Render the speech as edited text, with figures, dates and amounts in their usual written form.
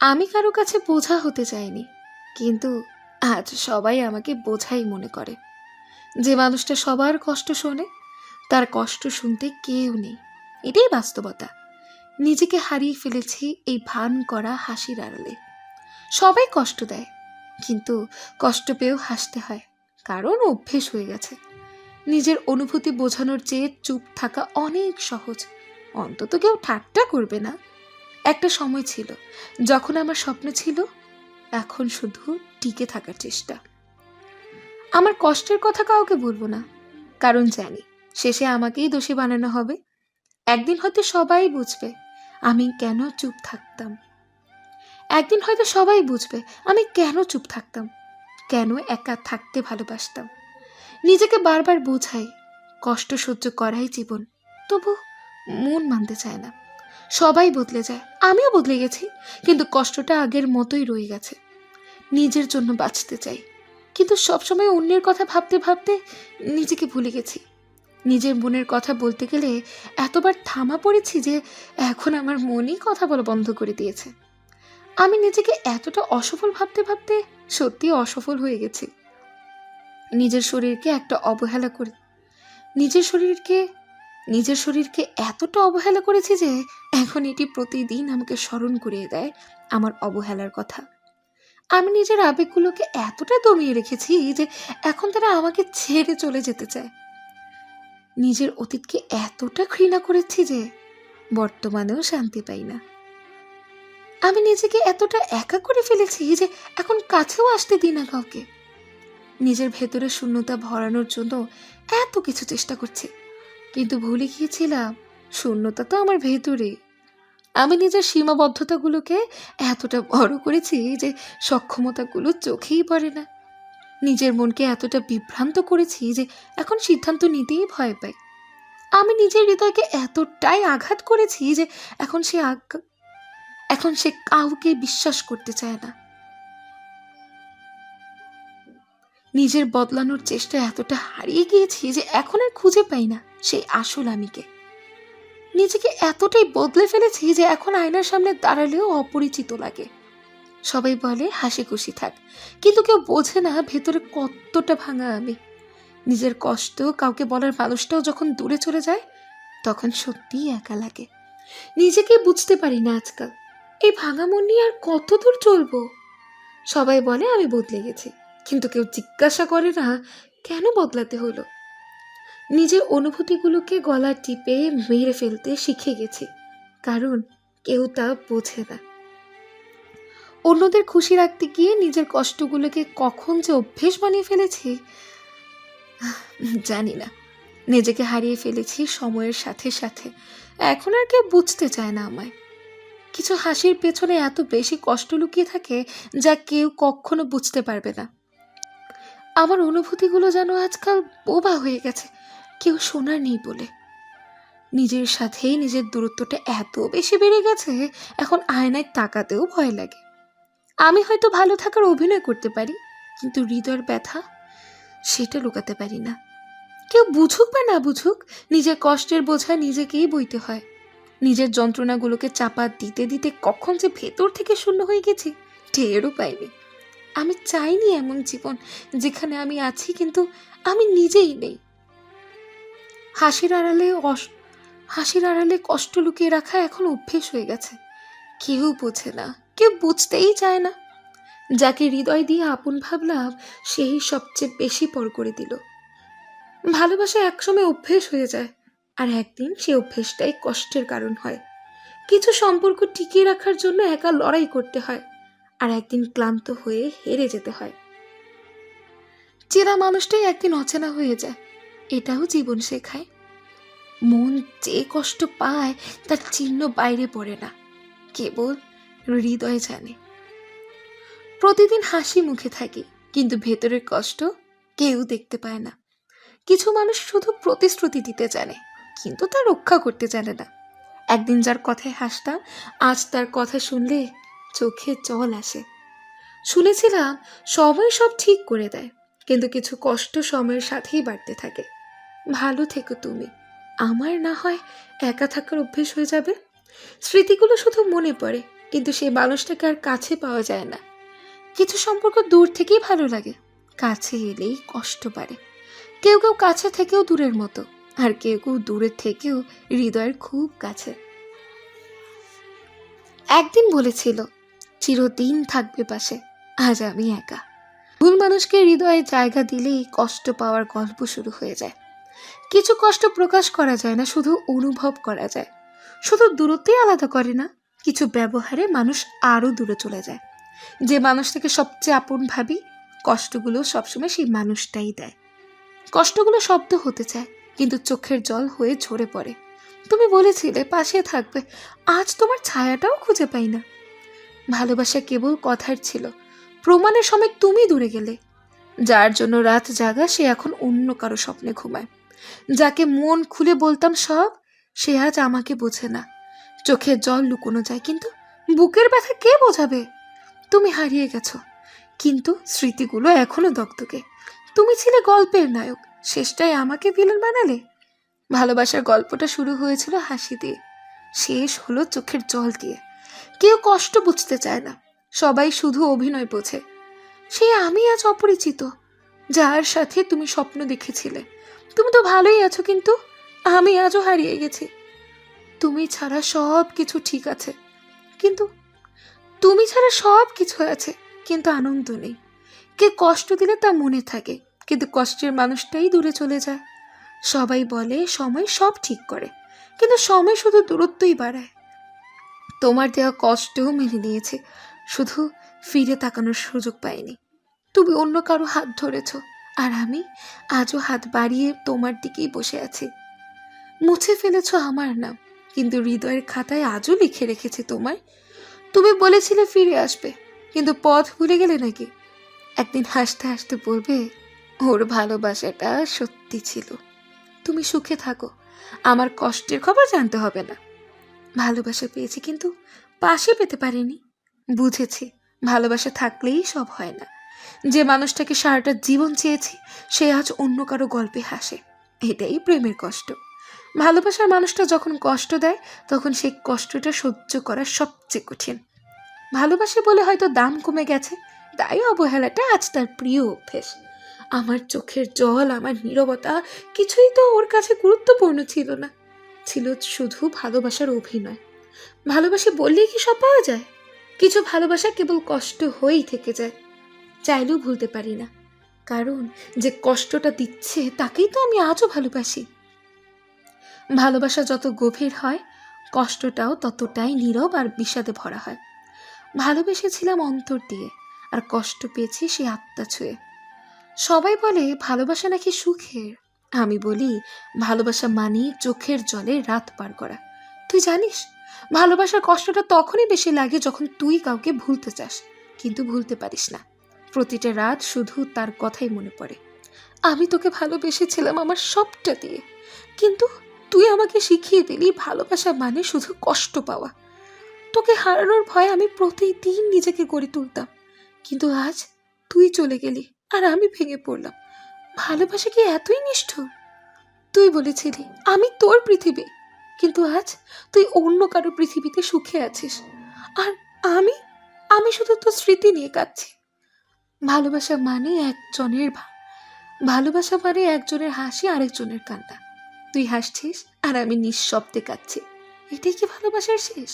আমি কারো কাছে বোঝা হতে চাইনি, কিন্তু আজ সবাই আমাকে বোঝাই মনে করে। যে মানুষটা সবার কষ্ট শোনে, তার কষ্ট শুনতে কেউ নেই। এটাই বাস্তবতা। নিজেকে হারিয়ে ফেলেছি এই ভান করা হাসির আড়ালে। সবাই কষ্ট দেয়, কিন্তু কষ্ট পেয়েও হাসতে হয়, কারণ অভ্যেস হয়ে গেছে। নিজের অনুভূতি বোঝানোর চেয়ে চুপ থাকা অনেক সহজ। অন্তত কেউ ঠাট্টা করবে না। একটা সময় ছিল যখন আমার স্বপ্ন ছিল, এখন শুধু টিকে থাকার চেষ্টা। আমার কষ্টের কথা কাউকে বলবো না, কারণ জানি শেষে আমাকেই দোষী বানানো হবে। একদিন হয়তো সবাই বুঝবে আমি কেন চুপ থাকতাম। একদিন হয়তো সবাই বুঝবে আমি কেন চুপ থাকতাম, কেন একা থাকতে ভালোবাসতাম। নিজেকে বারবার বোঝাই কষ্ট সহ্য করাই জীবন, তবু মন মানতে চায় না। সবাই বদলে যায়, আমিও বদলে গেছি, কিন্তু কষ্টটা আগের মতোই রয়ে গেছে। নিজের জন্য বাঁচতে চাই, কিন্তু সবসময় অন্যের কথা ভাবতে ভাবতে নিজেকে ভুলে গেছি। নিজের মনের কথা বলতে গেলে এতবার থামা পড়েছি যে এখন আমার মনই কথা বলা বন্ধ করে দিয়েছে। আমি নিজেকে এতটা অসফল ভাবতে ভাবতে সত্যি অসফল হয়ে গেছি। নিজের শরীরকে একটা অবহেলা করে নিজের শরীরকে এতটা অবহেলা করেছি যে এখন এটি প্রতিদিন আমাকে স্মরণ করিয়ে দেয় আমার অবহেলার কথা। আমি নিজের আবেগগুলোকে এতটা দমিয়ে রেখেছি যে এখন তারা আমাকে ছেড়ে চলে যেতে চায়। নিজের অতীতকে এতটা ঘৃণা করেছি যে বর্তমানেও শান্তি পাই না। আমি নিজেকে এতটা একা করে ফেলেছি যে এখন কাছেও আসতে দিই না কাউকে। নিজের ভেতরে শূন্যতা ভরানোর জন্য এত কিছু চেষ্টা করছি, কিন্তু ভুলে গিয়েছিলাম শূন্যতা তো আমার ভেতরে। আমি নিজের সীমাবদ্ধতাগুলোকে এতটা বড় করেছি যে সক্ষমতাগুলো চোখেই পড়ে না। নিজের মনকে এতটা বিভ্রান্ত করেছি যে এখন সিদ্ধান্ত নিতেই ভয় পাই। আমি নিজের হৃদয়কে এতটাই আঘাত করেছি যে এখন সে কাউকে বিশ্বাস করতে চায় না। নিজের বদলানোর চেষ্টা এতটা হারিয়ে গিয়েছি যে এখন আর খুঁজে পাই না সেই আসল আমিকে। নিজেকে এতটাই বদলে ফেলেছি যে এখন আয়নার সামনে দাঁড়ালেও অপরিচিত লাগে। সবাই বলে হাসি খুশি থাক, কিন্তু কেউ বোঝে না ভেতরে কতটা ভাঙা আমি। নিজের কষ্ট কাউকে বলার মানুষটাও যখন দূরে চলে যায়, তখন সত্যিই একা লাগে। নিজেকে বুঝতে পারি না আজকাল। এই ভাঙা মন নিয়ে আর কত দূর চলবো? সবাই বলে আমি বদলে গেছি, কিন্তু কেউ জিজ্ঞাসা করে না কেন বদলাতে হলো। নিজের অনুভূতিগুলোকে গলা টিপে মেরে ফেলতে শিখে গেছি, কারণ কেউ তা বোঝে না। অন্যদের খুশি রাখতে গিয়ে নিজের কষ্টগুলোকে কখন যে অভ্যেস বানিয়ে ফেলেছি জানি না। নিজেকে হারিয়ে ফেলেছি সময়ের সাথে সাথে। এখন আর কেউ বুঝতে চায় না আমায়। কিছু হাসির পেছনে এত বেশি কষ্ট লুকিয়ে থাকে যা কেউ কখনো বুঝতে পারবে না। আমার অনুভূতিগুলো যেন আজকাল বোবা হয়ে গেছে, কেউ শোনার নেই বলে। নিজের সাথেই নিজের দূরত্বটা এত বেশি বেড়ে গেছে, এখন আয়নায় তাকাতেও ভয় লাগে। আমি হয়তো ভালো থাকার অভিনয় করতে পারি, কিন্তু হৃদয়ের ব্যথা সেটা লুকাতে পারি না। কেউ বুঝুক বা না বুঝুক, নিজের কষ্টের বোঝা নিজেকেই বইতে হয়। নিজের যন্ত্রণাগুলোকে চাপা দিতে দিতে কখন যে ভেতর থেকে শূন্য হয়ে গেছি টেরও পাইনি। আমি চাইনি এমন জীবন যেখানে আমি আছি কিন্তু আমি নিজেই নেই। হাসির আড়ালে কষ্ট লুকিয়ে রাখা এখন অভ্যেস হয়ে গেছে। কেউ বোঝে না, কেউ বুঝতেই চায় না। যাকে হৃদয় দিয়ে আপন ভাবলাম সেই সবচেয়ে বেশি পর করে দিল। ভালোবাসা একসময় অভ্যেস হয়ে যায়, আর একদিন সে অভ্যেসটাই কষ্টের কারণ হয়। কিছু সম্পর্ক টিকিয়ে রাখার জন্য একা লড়াই করতে হয়, আর একদিন ক্লান্ত হয়ে হেরে যেতে হয়। চেনা মানুষটাই একদিন অচেনা হয়ে যায়, এটাও জীবন শেখায়। মন যে কষ্ট পায় তার চিহ্ন বাইরে পড়ে না, কেবল হৃদয় জানে। প্রতিদিন হাসি মুখে থাকি, কিন্তু ভেতরের কষ্ট কেউ দেখতে পায় না। কিছু মানুষ শুধু প্রতিশ্রুতি দিতে জানে, কিন্তু তা রক্ষা করতে জানে না। একদিন যার কথায় হাসতাম, আজ তার কথা শুনলে চোখে জল আসে। শুনেছিলাম সময় সব ঠিক করে দেয়, কিন্তু কিছু কষ্ট সময়ের সাথেই বাড়তে থাকে। ভালো থেকো তুমি, আমার না হয় একা থাকার অভ্যেস হয়ে যাবে। স্মৃতিগুলো শুধু মনে পড়ে, কিন্তু সেই মানুষটাকে আর কাছে পাওয়া যায় না। কিছু সম্পর্ক দূর থেকেই ভালো লাগে, কাছে এলেই কষ্ট বাড়ে। কেউ কেউ কাছে থেকেও দূরের মতো, আর কেউ কেউ দূরের থেকেও হৃদয়ের খুব কাছে। একদিন বলেছিল চিরদিন থাকবে পাশে, আজ আমি একা। ভুল মানুষকে হৃদয়ে জায়গা দিলেই কষ্ট পাওয়ার গল্প শুরু হয়ে যায়। কিছু কষ্ট প্রকাশ করা যায় না, শুধু অনুভব করা যায়। শুধু দূরত্বই আলাদা করে না, কিছু ব্যবহারে মানুষ আরো দূরে চলে যায়। যে মানুষটাকে সবচেয়ে আপন ভাবি, কষ্টগুলো সবসময় সেই মানুষটাই দেয়। কষ্টগুলো শব্দ হতে চায়, কিন্তু চোখের জল হয়ে ঝরে পড়ে। তুমি বলেছিলে পাশে থাকবে, আজ তোমার ছায়াটাও খুঁজে পাই না। ভালোবাসা কেবল কথার ছিল, প্রমাণের সময় তুমি দূরে গেলে। যার জন্য রাত জাগা, সে এখন অন্য কারো স্বপ্নে ঘুমায়। যাকে মন খুলে বলতাম সব, সে আজ আমাকে বোঝে না। চোখের জল লুকোনো যায়, কিন্তু বুকের ব্যথা কে বোঝাবে? তুমি হারিয়ে গেছো, কিন্তু স্মৃতিগুলো এখনো দগদগে। তুমি ছিলে গল্পের নায়ক, শেষটায় আমাকে ভিলেন বানালে। ভালোবাসার গল্পটা শুরু হয়েছিল হাসি দিয়ে, শেষ হলো চোখের জল দিয়ে। কেউ কষ্ট বুঝতে চায় না, সবাই শুধু অভিনয় বোঝে। সেই আমি আজ অপরিচিত, যার সাথে তুমি স্বপ্ন দেখেছিলে। তুমি তো ভালোই আছো, কিন্তু আমি আজও হারিয়ে গেছি। তুমি ছাড়া সব কিছু ঠিক আছে, কিন্তু তুমি ছাড়া সব কিছু আছে, কিন্তু আনন্দ নেই। কে কষ্ট দিলে তা মনে থাকে, কিন্তু কষ্টের মানুষটাই দূরে চলে যায়। সবাই বলে সময় সব ঠিক করে, কিন্তু সময় শুধু দূরত্বই বাড়ায়। তোমার দেওয়া কষ্টও মেনে নিয়েছে, শুধু ফিরে তাকানোর সুযোগ পাইনি। তুমি অন্য কারো হাত ধরেছ, আর আমি আজও হাত বাড়িয়ে তোমার দিকেই বসে আছি। মুছে ফেলেছ আমার নাম, কিন্তু হৃদয়ের খাতায় আজও লিখে রেখেছি তোমায়। তুমি বলেছিলে ফিরে আসবে, কিন্তু পথ ভুলে গেলে নাকি? একদিন হাসতে হাসতে বলবে, ওর ভালোবাসাটা সত্যি ছিল। তুমি সুখে থাকো, আমার কষ্টের খবর জানতে হবে না। ভালোবাসা পেয়েছি, কিন্তু পাশে পেতে পারিনি। বুঝেছি ভালোবাসা থাকলেই সব হয় না। যে মানুষটাকে সারাটা জীবন চেয়েছি, সে আজ অন্য কারো গল্পে হাসে। এটাই প্রেমের কষ্ট। ভালোবাসার মানুষটা যখন কষ্ট দেয়, তখন সেই কষ্টটা সহ্য করা সবচেয়ে কঠিন। ভালোবাসে বলে হয়তো দাম কমে গেছে, তাই অবহেলাটা আজ তার প্রিয় অভ্যেস। আমার চোখের জল, আমার নীরবতা, কিছুই তো ওর কাছে গুরুত্বপূর্ণ ছিল না। ছিল শুধু ভালোবাসার অভিনয়। ভালোবাসে বললেই কি সব পাওয়া যায়? কিছু ভালোবাসা কেবল কষ্ট হয়েই থেকে যায়, চাইলেও ভুলতে পারি না। কারণ যে কষ্টটা দিচ্ছে তাকেই তো আমি আজও ভালোবাসি। ভালোবাসা যত গভীর হয়, কষ্টটাও ততটাই নীরব আর বিষাদে ভরা হয়। ভালোবেসেছিলাম অন্তর দিয়ে, আর কষ্ট পেয়েছি সে আত্মা ছুঁয়ে। সবাই বলে ভালোবাসা নাকি সুখের, আমি বলি ভালোবাসা মানে চোখের জলে রাত পার করা। তুই জানিস, ভালোবাসার কষ্টটা তখনই বেশি লাগে যখন তুই কাউকে ভুলতে চাস, কিন্তু ভুলতে পারিস না। প্রতিটা রাত শুধু তার কথাই মনে পড়ে। আমি তোকে ভালোবেসেছিলাম আমার সবটা দিয়ে, কিন্তু তুই আমাকে শিখিয়ে দিলি ভালোবাসা মানে শুধু কষ্ট পাওয়া। তোকে হারানোর ভয়ে আমি প্রতিদিন নিজেকে গড়ে তুলতাম, কিন্তু আজ তুই চলে গেলি আর আমি ভেঙে পড়লাম। ভালোবাসা কি এতই নিষ্ঠুর? তুই বলেছিলি আমি তোর পৃথিবী, কিন্তু আজ তুই অন্য কারো পৃথিবীতে সুখে আছিস, আর আমি আমি শুধু তোর স্মৃতি নিয়ে কাঁদছি। ভালোবাসা মানে ভালোবাসা মানে একজনের হাসি, আরেকজনের কান্না। তুই হাসছিস আর আমি নিঃশব্দে কাঁদছি। এটাই কি ভালোবাসার শেষ?